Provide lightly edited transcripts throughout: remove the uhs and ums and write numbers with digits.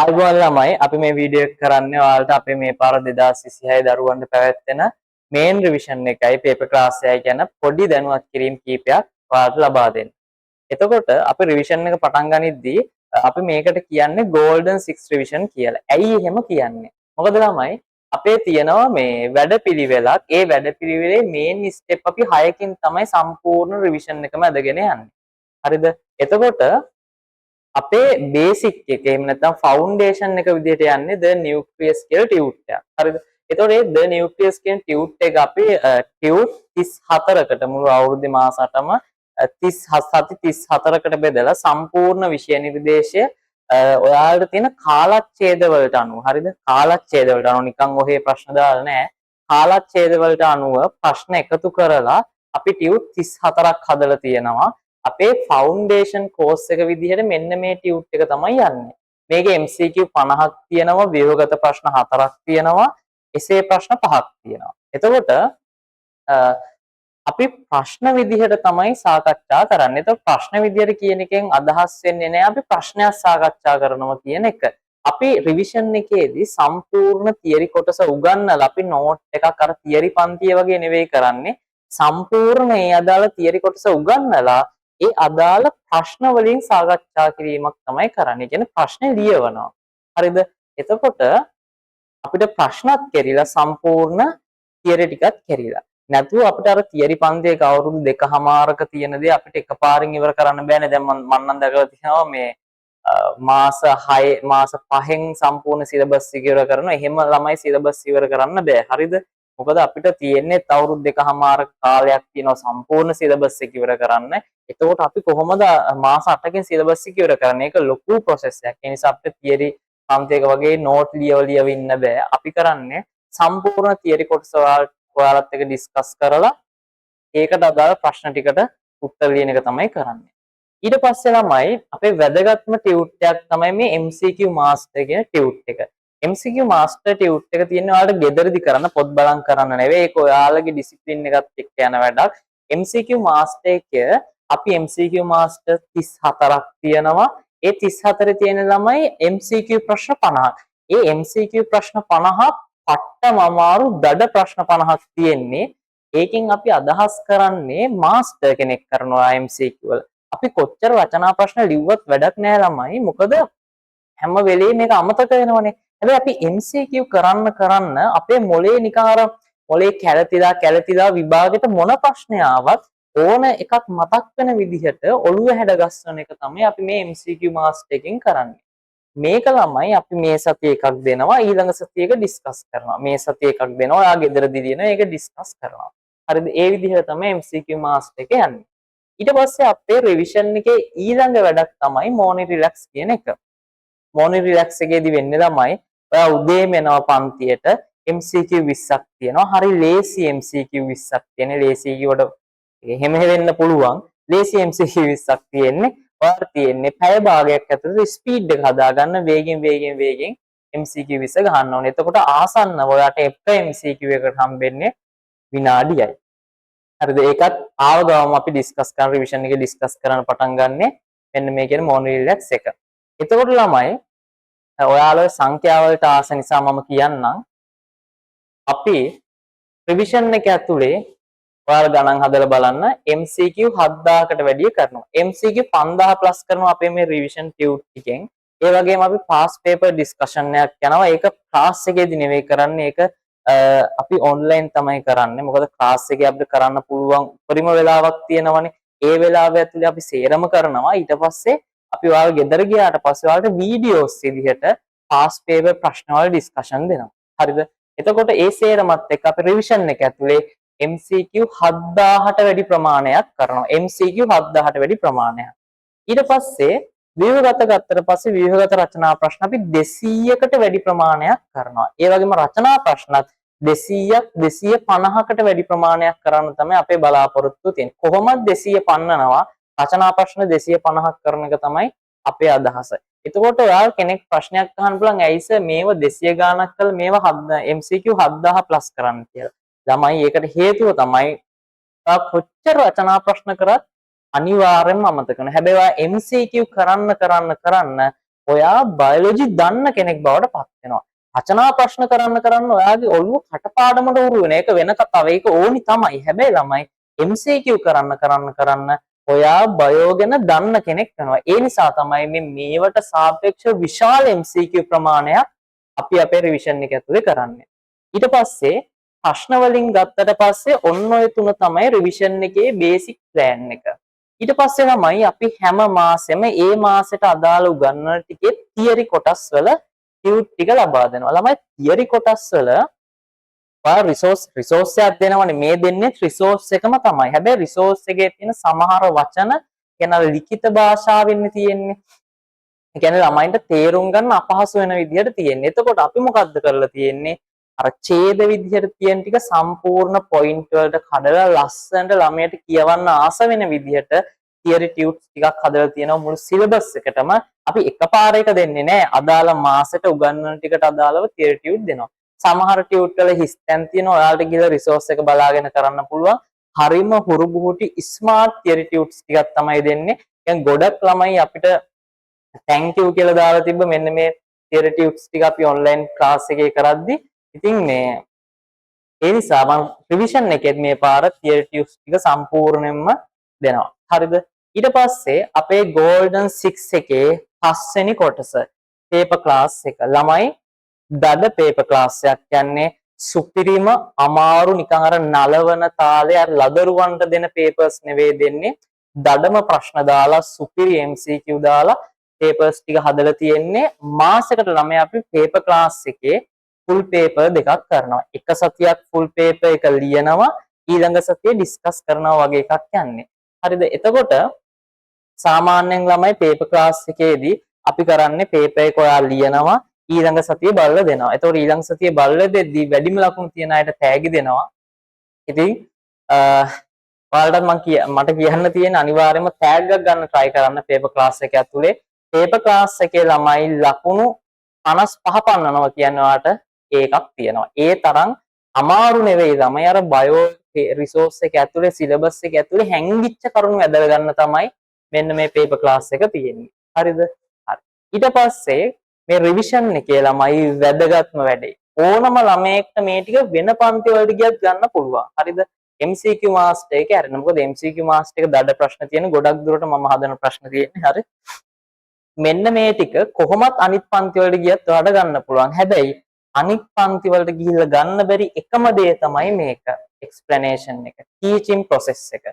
ආයුබෝවන් ළමයි අපි මේ වීඩියෝ එක කරන්නේ ඔයාලට අපේ මේ පාර 2026 දරුවන්ට පැවැත්වෙන මේන් රිවිෂන් එකයි පේපර් ක්ලාස් එකයි කියන පොඩි දැනුවත් කිරීම කීපයක් ඔයාලට ලබා දෙන්න. එතකොට අපි රිවිෂන් එක පටන් ගනිද්දී අපි මේකට කියන්නේ golden 6 රිවිෂන් කියලා. ඇයි එහෙම කියන්නේ? මොකද ළමයි අපේ තියෙනවා මේ වැඩපිළිවෙලක්. ඒ වැඩපිළිවෙලේ මේන් ස්ටෙප් අපි 6කින් තමයි සම්පූර්ණ රිවිෂන් එකම අදගෙන යන්නේ. හරිද? එතකොට අපේ බේසික් එක එහෙම නැත්නම් ෆවුන්ඩේෂන් එක විදිහට යන්නේ the nucleus කියලා ටියුට් එකක්. හරිද? එතකොට මේ the nucleus කියන ටියුට් එක අපි ටියුට් 34කට මුළු අවුරුද්දේ මාස 8ම 34කට බෙදලා සම්පූර්ණ විෂය නිර්දේශය ඔයාලට තියෙන කාලච්ඡේද වලට අනුව හරිද? කාලච්ඡේද වලට අනුව නිකන් ඔහේ ප්‍රශ්න දාලා නැහැ. කාලච්ඡේද වලට අනුව ප්‍රශ්න එකතු කරලා අපි ටියුට් 34ක් හදලා තියෙනවා. අපේ ෆවුන්ඩේෂන් කෝස් එක විදිහට මෙන්න මේ ටියුට් එක තමයි යන්නේ. මේකේ MCQ 50ක් තියෙනවා, ව්‍යුහගත ප්‍රශ්න 4ක් තියෙනවා, එසේ ප්‍රශ්න 5ක් තියෙනවා. එතකොට අපි ප්‍රශ්න විදිහට තමයි සාකච්ඡා කරන්නේ. එතකොට ප්‍රශ්න විදිහට කියන එකෙන් අදහස් වෙන්නේ නැහැ අපි ප්‍රශ්නයක් සාකච්ඡා කරනවා කියන එක. අපි රිවිෂන් එකේදී සම්පූර්ණ තියරි කොටස උගන්වලා අපි නෝට් එකක් අර තියරි පන්තිය වගේ නෙවෙයි කරන්නේ. සම්පූර්ණ ඒ අදාළ තියරි කොටස උගන්වලා ඒ අදාළ ප්‍රශ්න වලින් සාකච්ඡා කිරීමක් තමයි කරන්නේ. කියන්නේ ප්‍රශ්නේ ලියවනවා. හරිද? එතකොට අපිට ප්‍රශ්නත් කෙරිලා සම්පූර්ණ තියරි ටිකත් කෙරිලා. නැතුව අපිට අර තියරි පන්තියක අවුරුදු 2කමාරක තියෙන දේ අපිට එකපාරින් ඉවර කරන්න බෑනේ. දැන් මම නම් දැකලා තියෙනවා මේ මාස 5න් සම්පූර්ණ සිලබස් ඉවර කරනවා. එහෙම ළමයි සිලබස් ඉවර කරන්න බෑ. හරිද? මොකද අපිට තියෙන්නේ අවුරුදු 2කමාරක කාලයක් තියෙනවා සම්පූර්ණ සිලබස් එක ඉවර කරන්න. එතකොට අපි කොහොමද මාස 8කින් සිලබස් එක ඉවර කරන්නේ? ඒක ලොකු ප්‍රොසෙස් එකක්. ඒ නිසා අපිට තියරි පන්තියක වගේ නෝට් ලියව ඉන්න බෑ. අපි කරන්නේ සම්පූර්ණ තියරි කොටස ඔයාලත් එක්ක ඩිස්කස් කරලා ඒකට අදාළ ප්‍රශ්න ටිකට උත්තර ලියන එක තමයි කරන්නේ. ඊට පස්සේ ළමයි අපේ වැදගත්ම ටියුට් එකක් තමයි මේ MCQ master කියන ටියුට් එක. MCQ master ටියුට් එක තියෙන්නේ ඔයාලට ගෙදරදි කරන්න පොත් බලන් කරන්න නෙවෙයි. ඒක ඔයාලගේ ඩිසිප්ලින් එකත් එක්ක යන වැඩක්. MCQ master එක අපි MCQ master 34ක් තියෙනවා. ඒ 34 තියෙන ළමයි MCQ ප්‍රශ්න 50ක්. ඒ MCQ ප්‍රශ්න 50ක් පට්ටම අමාරු දඩ ප්‍රශ්න 50ක් තියෙන්නේ. ඒකෙන් අපි අදහස් කරන්නේ මාස්ටර් කෙනෙක් කරනවා MCQ වල. අපි කොච්චර රචනා ප්‍රශ්න ලිව්වත් වැඩක් නෑ ළමයි. මොකද හැම වෙලේම මේක අමතක වෙනවනේ. හැබැයි අපි MCQ කරන්න අපේ මොලේ නිකන් අර මොලේ කැළතිලා විභාගෙට මොන ප්‍රශ්නය ආවත් ඕන එකක් මතක් වෙන විදිහට ඔළුව හැඩගස්සන එක තමයි අපි මේ MCQ මාස්ටර් එකෙන් කරන්නේ. මේක ළමයි අපි මේ සතියේ එකක් දෙනවා ඊළඟ සතියේක ඩිස්කස් කරනවා. මේ සතියේ එකක් දෙනවා ඔයා ගෙදරදී දෙනවා ඒක ඩිස්කස් කරනවා. හරිද? ඒ විදිහට තමයි MCQ මාස්ටර් එක යන්නේ. ඊට පස්සේ අපේ රිවිෂන් එකේ ඊළඟ වැඩක් තමයි මොනි රිලැක්ස් කියන එක. මොනි රිලැක්ස් එකේදී වෙන්නේ ළමයි ඔයා උදේම එනවා පන්තියට MCQ 20ක් තියෙනවා. හරි ලේසි MCQ 20ක් තියෙන්නේ. ලේසි කියවට එහෙම වෙන්න පුළුවන්. ලේසි MCQ 20ක් තියෙන්නේ. ඔයාලට තියෙන්නේ පැය භාගයක් ඇතුළත ස්පීඩ් එක හදාගන්න වේගෙන් MCQ 20 ගහන්න ඕනේ. එතකොට ආසන්නව ඔයාලට එක MCQ එකකට හම්බෙන්නේ විනාඩියයි. හරිද? ඒකත් ආව ගමන් අපි ඩිස්කස් කරන රිවිෂන් එකේ ඩිස්කස් කරන්න පටන් ගන්නෙ මෙන්න මේ කියන මොනි රිලැක්ස් එක. එතකොට ළමයි ඔයාලා සංඛ්‍යාවලට ආස නිසා මම කියන්නම් අපි රිවිෂන් එක ඇතුලේ ඔයාලා ගණන් හදලා බලන්න MCQ 7000කට වැඩිය කරනවා. MCQ 5000 ප්ලස් කරනවා අපේ මේ රිවිෂන් ටියුට් එකෙන්. ඒ වගේම අපි පාස් පේපර් ඩිස්කෂන් එකක් යනවා. ඒක ක්ලාස් එකේදී නෙවෙයි කරන්නේ. ඒක අපි ඔන්ලයින් තමයි කරන්නේ. මොකද ක්ලාස් එකේ අපිට කරන්න පුළුවන් උපරිම වෙලාවක් තියෙනවනේ. ඒ වෙලාව ඇතුලේ අපි සේරම කරනවා. ඊට පස්සේ අපි ඔයාලා ගෙදර ගියාට පස්සේ ඔයාලට වීඩියෝස් විදිහට පාස් පේපර් ප්‍රශ්න වල ඩිස්කෂන් දෙනවා. හරිද? එතකොට ඒ සේරමත් එක්ක අපි රිවිෂන් එක ඇතුලේ MCQ 7000ට වැඩි ප්‍රමාණයක් කරනවා. MCQ 7000ට වැඩි ප්‍රමාණයක්. ඊට පස්සේ ව්‍යුහගත ගත්තට පස්සේ ව්‍යුහගත රචනා ප්‍රශ්න අපි 200කට වැඩි ප්‍රමාණයක් කරනවා. ඒ වගේම රචනා ප්‍රශ්නත් 250කට වැඩි ප්‍රමාණයක් කරන්න තමයි අපේ බලාපොරොත්තුව තියෙන්නේ. කොහොමද 200 පන්නනවා? රචනා ප්‍රශ්න 250ක් කරන එක තමයි අපේ අදහස. එතකොට ඔයාලා කෙනෙක් ප්‍රශ්නයක් අහන්න පුළුවන් ඇයි සර් මේව 200 ගාණක් කළා මේව MCQ 7000 ප්ලස් කරන්න කියලා. ළමයි ඒකට හේතුව තමයි කොච්චර රචනා ප්‍රශ්න කරත් අනිවාර්යෙන්ම අමතක වෙනවා. හැබැයි ඔයා MCQ කරන්න ඔයා බයොලොජි දන්න කෙනෙක් බවට පත් වෙනවා. රචනා ප්‍රශ්න කරන්න ඔයාගේ ඔළුව කටපාඩමට උරු වෙන එක වෙන කතාව. ඒක ඕනි තමයි. හැබැයි ළමයි MCQ කරන්න ඔයා බයෝ ගැන දන්න කෙනෙක් වෙනවා. ඒ නිසා තමයි මේවට සාපේක්ෂව විශාල MCQ ප්‍රමාණයක් අපි අපේ රිවිෂන් එක ඇතුලේ කරන්නේ. ඊට පස්සේ ප්‍රශ්න වලින් ගත්තට පස්සේ ඔන්න ඔය තුන තමයි රිවිෂන් එකේ බේසික් ප්ලෑන් එක. ඊට පස්සේ තමයි අපි හැම මාසෙම ඒ මාසෙට අදාළ උගන්වන ටිකේ තියරි කොටස් වල ටියුට් ටික ලබා දෙනවා. ළමයි තියරි කොටස් වල රිසෝස් එකක් දෙනවනේ. මේ දෙන්නේ රිසෝස් එකම තමයි. හැබැයි රිසෝස් එකේ තියෙන සමහර වචන කියන ලිඛිත භාෂාවෙන් තියෙන්නේ. ඒ කියන්නේ ළමයින්ට තේරුම් ගන්න අපහසු වෙන විදිහට තියෙන්නේ. එතකොට අපි මොකද්ද කරලා තියෙන්නේ? අර ඡේද විදිහට තියෙන ටික සම්පූර්ණ පොයින්ට් වලට කඩලා ලස්සනට ළමයට කියවන්න ආස වෙන විදිහට තියරි ටියුට්ස් ටිකක් හදලා තියෙනවා මුළු සිලබස් එකටම. අපි එකපාරයක දෙන්නේ නැහැ. අදාළ මාසෙට උගන්වන ටිකට අදාළව තියරි ටියුට් දෙනවා. සමහර ටියුට් වල හිස්තැන් තියෙනවා. ඔයාලට ගිහලා රිසෝස් එක බලාගෙන කරන්න පුළුවන්. හරිම හුරු බුහුටි ස්මාර්ට් තියරි ටියුට්ස් ටිකක් තමයි දෙන්නේ. දැන් ගොඩක් ළමයි අපිට thank you කියලා දාලා තිබ්බ මෙන්න මේ තියරි ටියුට්ස් ටික අපි ඔන්ලයින් ක්ලාස් එකේ කරද්දී ඉතින් මේ ඒ නිසා මම රිවිෂන් එකෙත් මේ පාර තියරි ටියුට්ස් ටික සම්පූර්ණයෙන්ම දෙනවා. හරිද? ඊට පස්සේ අපේ golden 6 එකේ 5 වෙනි කොටස paper class එක. ළමයි දඩ paper class එකක් කියන්නේ සුපිරිම අමාරු නිකන් අර නලවන තාලේ අර ලදරුවන්ට දෙන papers නෙවෙයි දෙන්නේ. දඩම ප්‍රශ්න දාලා සුපිරි MCQ දාලා papers ටික හදලා තියෙන්නේ. මාසෙකට ළමයි අපි paper class එකේ full paper දෙකක් කරනවා. එක සතියක් full paper එක ලියනවා, ඊළඟ සතියේ discuss කරනවා වගේ එකක් යන්නේ. හරිද? එතකොට සාමාන්‍යයෙන් ළමයි paper class එකේදී අපි කරන්නේ paper එක ඔයා ලියනවා, ඊළඟ සතියේ බලලා දෙනවා. එතකොට ඊළඟ සතියේ බලලා දෙද්දී වැඩිම ලකුණු තියන අයට තෑගි දෙනවා. ඉතින් ඔයාලට මට කියන්න තියෙන අනිවාර්යයෙන්ම tag එකක් ගන්න try කරන්න paper class එක ඇතුලේ. paper class එකේ ළමයි ලකුණු 55 පන්නනවා කියන්නේ ඔයාලට ඒකක් තියෙනවා. ඒ තරම් අමාරු නෙවෙයි ළමයි අර බයෝ රිසෝස් එක ඇතුලේ සිලබස් එක ඇතුලේ හැංගිච්ච කරුණු ඇදලා ගන්න තමයි මෙන්න මේ paper class එක තියෙන්නේ. හරිද? හරි. ඊට පස්සේ මේ රිවිෂන් එකේ ළමයි වැදගත්ම වැඩේ. ඕනම ළමයෙක්ට මේ ටික වෙන පන්ති වලට ගියත් ගන්න පුළුවන්. හරිද? MCQ මාස්ටර් එක අරගෙන. මොකද MCQ මාස්ටර් එක දඩ ප්‍රශ්න තියෙන ගොඩක් දුරට මම හදන ප්‍රශ්න තියෙන්නේ. හරි. මෙන්න මේ ටික කොහොමත් අනිත් පන්ති වලට ගියත් ඔයාලට ගන්න පුළුවන්. හැබැයි අනිත් පන්ති වලට ගිහිල්ලා ගන්න බැරි එකම දේ තමයි මේක. explanation එක. teaching process එක.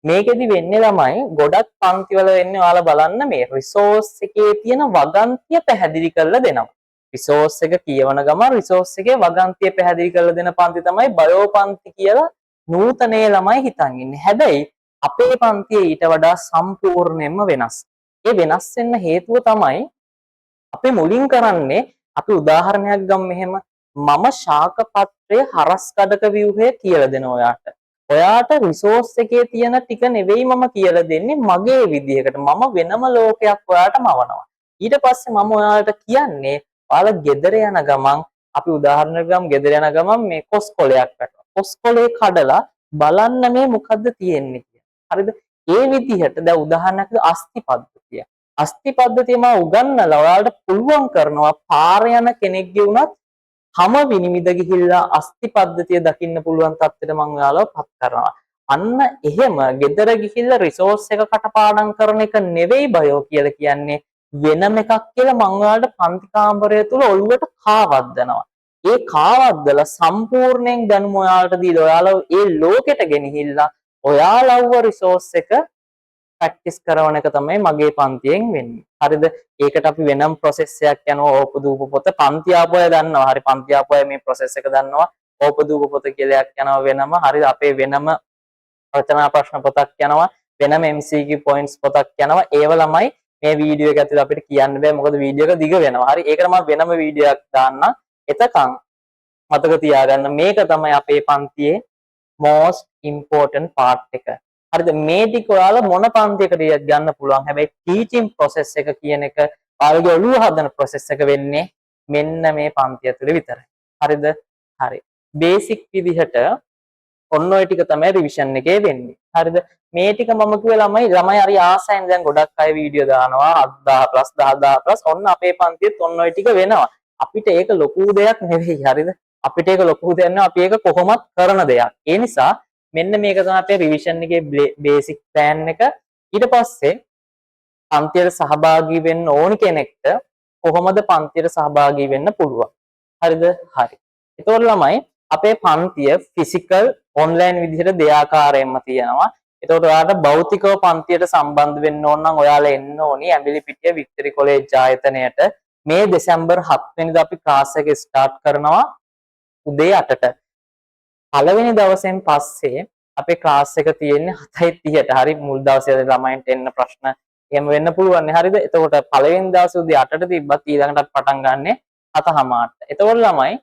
මේකෙදි වෙන්නේ ළමයි ගොඩක් පන්ති වල වෙන්නේ ඔයාලා බලන්න මේ resource එකේ තියෙන වගන්තිය පැහැදිලි කරලා දෙනවා. resource එක කියවන ගමන් resource එකේ වගන්තිය පැහැදිලි කරලා දෙන පන්ති තමයි බයෝ පන්ති කියලා නූතනයේ ළමයි හිතන් ඉන්නේ. හැබැයි අපේ පන්තියේ ඊට වඩා සම්පූර්ණයෙන්ම වෙනස්. ඒ වෙනස් වෙන්න හේතුව තමයි අපි මුලින් කරන්නේ අපි උදාහරණයක් ගමු මෙහෙම මම ශාක පත්‍රයේ හරස් කඩක ව්‍යුහය කියලා දෙනවා ඔයාට. ඔයාට රිසෝස් එකේ තියෙන ටික නෙවෙයි මම කියලා දෙන්නේ මගේ විදිහකට. මම වෙනම ලෝකයක් ඔයාට මවනවා. ඊට පස්සේ මම ඔයාලට කියන්නේ ඔයාලා ගෙදර යන ගමන් අපි උදාහරණයක් ගමු ගෙදර යන ගමන් මේ කොස්කොලයක් වැටෙනවා. කොස්කොලේ කඩලා බලන්න මේ මොකද්ද තියෙන්නේ කියලා. හරිද? ඒ විදිහට දැන් උදාහරණයක් අස්ති පද්ධතිය. අස්ති පද්ධතිය මම උගන්වලා ඔයාලට පුළුවන් කරනවා පාර යන කෙනෙක්ගේ උනත් හැම විනිවිද ගිහිල්ලා අස්ති පද්ධතිය දකින්න පුළුවන් තත්ත්වෙට මම ඔයාලව පත් කරනවා. අන්න එහෙම ගෙදර ගිහිල්ලා රිසෝස් එක කටපාඩම් කරන එක නෙවෙයි බයෝ කියලා කියන්නේ වෙනම එකක් කියලා මම ඔයාලට පන්ති කාමරය තුල ඔළුවට කාවද්දනවා. ඒ කාවද්දලා සම්පූර්ණයෙන් දැනුම ඔයාලට දීලා ඔයාලව ඒ ලෝකෙට ගෙනහිල්ලා ඔයාලව රිසෝස් එක ප්‍රැක්ටිස් කරන එක තමයි මගේ පන්තියෙන් වෙන්නේ. හරිද? ඒකට අපි වෙනම ප්‍රොසෙස් එකක් යනවා ඕපදූප පොත පන්ති ආපුවය දන්නවා. හරි පන්ති ආපුවය මේ ප්‍රොසෙස් එක දන්නවා. ඕපදූප පොත කියලා එකක් යනවා වෙනම. හරිද? අපේ වෙනම රචනා ප්‍රශ්න පොතක් යනවා. වෙනම MCQ points පොතක් යනවා. ඒව ළමයි මේ වීඩියෝ එක ඇතුලේ අපිට කියන්න බෑ. මොකද වීඩියෝ එක දිග වෙනවා. හරි? ඒකට මම වෙනම වීඩියෝ එකක් දාන්න. එතකන් මතක තියාගන්න මේක තමයි අපේ පන්තියේ most important part එක. හරිද? මේ ටික ඔයාලා මොන පන්තියකට ගන්න පුළුවන්. හැබැයි ටීචින් process එක කියන එක ඔයාලගේ ඔළුව හදන process එක වෙන්නේ මෙන්න මේ පන්තිය තුළ විතරයි. හරිද? හරි. බේසික් විදිහට ඔන්න ඔය ටික තමයි රිවිෂන් එකේ වෙන්නේ. හරිද? මේ ටික මම කිව්ව ළමයි හරි ආසෙන් දැන් ගොඩක් අය වීඩියෝ දානවා 7000+, 10000+. ඔන්න අපේ පන්තියෙත් ඔන්න ඔය ටික වෙනවා. අපිට ඒක ලොකු දෙයක් නෙවෙයි. හරිද? අපිට ඒක ලොකු දෙයක් නෙවෙයි. අපි ඒක කොහොමත් කරන දෙයක්. ඒ නිසා මෙන්න මේක තමයි අපේ රිවිෂන් එකේ බේසික් ප්ලෑන් එක. ඊට පස්සේ පන්තියට සහභාගී වෙන්න ඕනි කෙනෙක්ට කොහොමද පන්තියට සහභාගී වෙන්න පුළුවන්. හරිද? හරි. එතකොට ළමයි අපේ පන්තිය ෆිසිකල් ඔන්ලයින් විදිහට දෙආකාරයෙන්ම තියෙනවා. එතකොට ඔයාලට භෞතිකව පන්තියට සම්බන්ධ වෙන්න ඕන නම් ඔයාලා එන්න ඕනි ඇඹිලිපිටිය වික්ටරි කොලෙජ් ආයතනයට. මේ දෙසැම්බර් 7 වෙනිදා අපි ක්ලාස් එක ස්ටාර්ට් කරනවා උදේ 8ට. පළවෙනි දවසෙන් පස්සේ අපේ ක්ලාස් එක තියෙන්නේ 7:30ට. හරි මුල් දවසේ ළමයින්ට එන්න ප්‍රශ්න එහෙම වෙන්න පුළුවන් නේ. හරිද? එතකොට පළවෙනි දවසේ උදේ 8ට තිබ්බත් ඊළඟට අපි පටන් ගන්නෙ 7:00ට. එතකොට ළමයි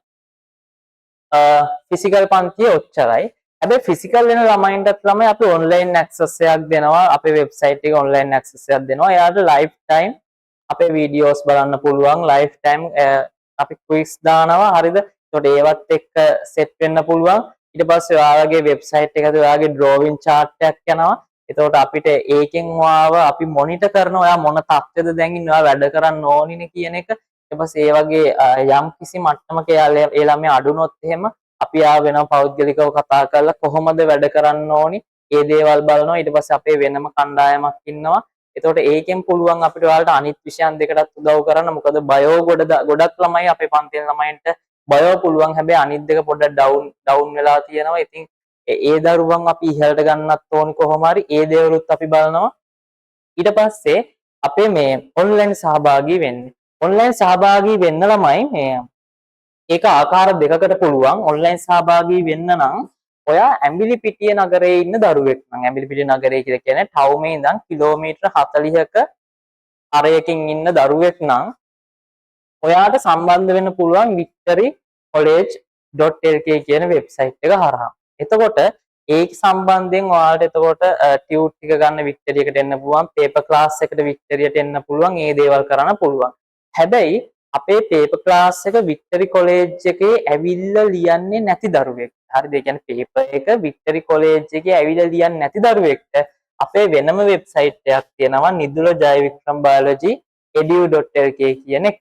ෆිසිකල් පන්තිය ඔච්චරයි. හැබැයි ෆිසිකල් වෙන ළමයින්ටත් ළමයි අපි ඔන්ලයින් ඇක්සස් එකක් දෙනවා. අපේ වෙබ්සයිට් එකේ ඔන්ලයින් ඇක්සස් එකක් දෙනවා. එයාට ලයිෆ් ටයිම් අපේ වීඩියෝස් බලන්න පුළුවන්. ලයිෆ් ටයිම් අපි ක්විස් දානවා. හරිද? එතකොට ඒවත් එක්ක සෙට් වෙන්න පුළුවන්. ඊට පස්සේ ඔයාලගේ වෙබ්සයිට් එකේ ඔයාලගේ ඩ්‍රෝවින් chart එකක් යනවා. එතකොට අපිට ඒකෙන් ඔයාව අපි මොනිටර් කරනවා. ඔයා මොන තත්ත්වෙද දැන් ඉන්නේ, ඔයා වැඩ කරන්න ඕනිනේ කියන එක. ඊට පස්සේ ඒ වගේ යම් කිසි මට්ටමක ඒ ළමයා අඩුනොත් එහෙම අපි ආ වෙනම පෞද්ගලිකව කතා කරලා කොහොමද වැඩ කරන්න ඕනි ඒ දේවල් බලනවා. ඊට පස්සේ අපේ වෙනම කණ්ඩායමක් ඉන්නවා. එතකොට ඒකෙන් පුළුවන් අපිට ඔයාලට අනිත් විෂයන් දෙකටත් උදව් කරන්න. මොකද බයෝ ගොඩක් ළමයි අපේ පන්තියේ ළමයින්ට බයෝ පුළුවන්. හැබැයි අනිත් දෙක පොඩ්ඩක් ඩවුන් වෙලා තියෙනවා. ඉතින් ඒ දරුවන් අපි ඉහළට ගන්නත් ඕනි කොහොම හරි. ඒ දේවලුත් අපි බලනවා. ඊට පස්සේ අපේ මේ ඔන්ලයින් සහභාගී වෙන්නේ. ඔන්ලයින් සහභාගී වෙන්න ළමයි මේ ඒක ආකාර දෙකකට පුළුවන්. ඔන්ලයින් සහභාගී වෙන්න නම් ඔයා ඇඹිලිපිටිය නගරයේ ඉන්න දරුවෙක් නම්, ඇඹිලිපිටිය නගරය කියලා කියන්නේ ටවුමේ ඉඳන් කිලෝමීටර් 40ක අරයකින් ඉන්න දරුවෙක් නම් ඔයාට සම්බන්ධ වෙන්න පුළුවන් victorycollege.lk කියන වෙබ්සයිට් එක හරහා. එතකොට ඒක සම්බන්ධයෙන් ඔයාලට එතකොට ටියුට් ටික ගන්න වික්ටරියකට එන්න පුළුවන්, පේපර් ක්ලාස් එකට වික්ටරියට එන්න පුළුවන්, මේ දේවල් කරන්න පුළුවන්. හැබැයි අපේ පේපර් ක්ලාස් එක වික්ටරි කොලෙජ් එකේ ඇවිල්ලා ලියන්නේ නැති දරුවෙක්. හරිද? ඒ කියන්නේ පේපර් එක වික්ටරි කොලෙජ් එකේ ඇවිල්ලා ලියන්නේ නැති දරුවෙක්ට අපේ වෙනම වෙබ්සයිට් එකක් තියෙනවා නිදුල ජයවික්‍රම බයොලොජි edu.lk කියන එක.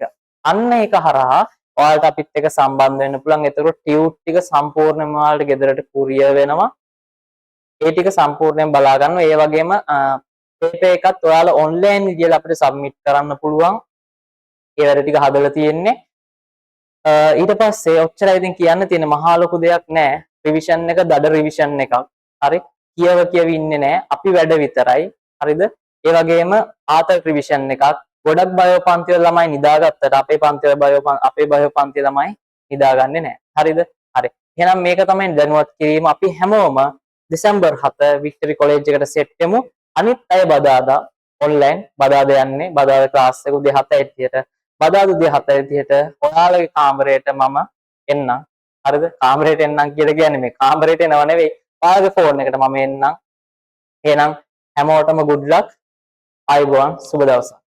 අන්න ඒක හරහා ඔයාලට අපිත් එක්ක සම්බන්ධ වෙන්න පුළුවන්. එතකොට ටියුට් ටික සම්පූර්ණයෙන්ම ඔයාලට ගෙදරට කුරියර් වෙනවා. ඒ ටික සම්පූර්ණයෙන් බලා ගන්න. ඒ වගේම පේපර් එකත් ඔයාලා ඔන්ලයින් විදියට අපිට සබ්මිට් කරන්න පුළුවන්. ඒ වැඩ ටික හදලා තියෙන්නේ. ඊට පස්සේ ඔච්චරයි ඉතින් කියන්න තියෙන මහා ලොකු දෙයක් නෑ. රිවිෂන් එක දඩ රිවිෂන් එකක්. හරි? කියව ඉන්නේ නෑ. අපි වැඩ විතරයි. හරිද? ඒ වගේම ආතල් රිවිෂන් එකක්. ගොඩක් බයෝ පන්තිවල ළමයි නිදාගත්තට අපේ පන්තිවල බයෝ පන්තිය ළමයි නිදාගන්නේ නෑ. හරිද? හරි. එහෙනම් මේක තමයි දැනුවත් කිරීම. අපි හැමෝම දෙසැම්බර් 7 වික්ටරි කොලෙජ් එකට සෙට් වෙමු. අනිත් අය බදාදා ඔන්ලයින් බදාදා යන්නේ. බදාදා ක්ලාස් එක උදේ 7:30ට. බදාදා උදේ 7:30ට ඔයාලගේ කාමරයට මම එන්නම්. හරිද? කාමරයට එන්නම් කියලා කියන්නේ මේ කාමරයට එනව නෙවෙයි. ඔයාලගේ ෆෝන් එකට මම එන්නම්. එහෙනම් හැමෝටම good luck. ආයුබෝවන්. සුබ දවසක්.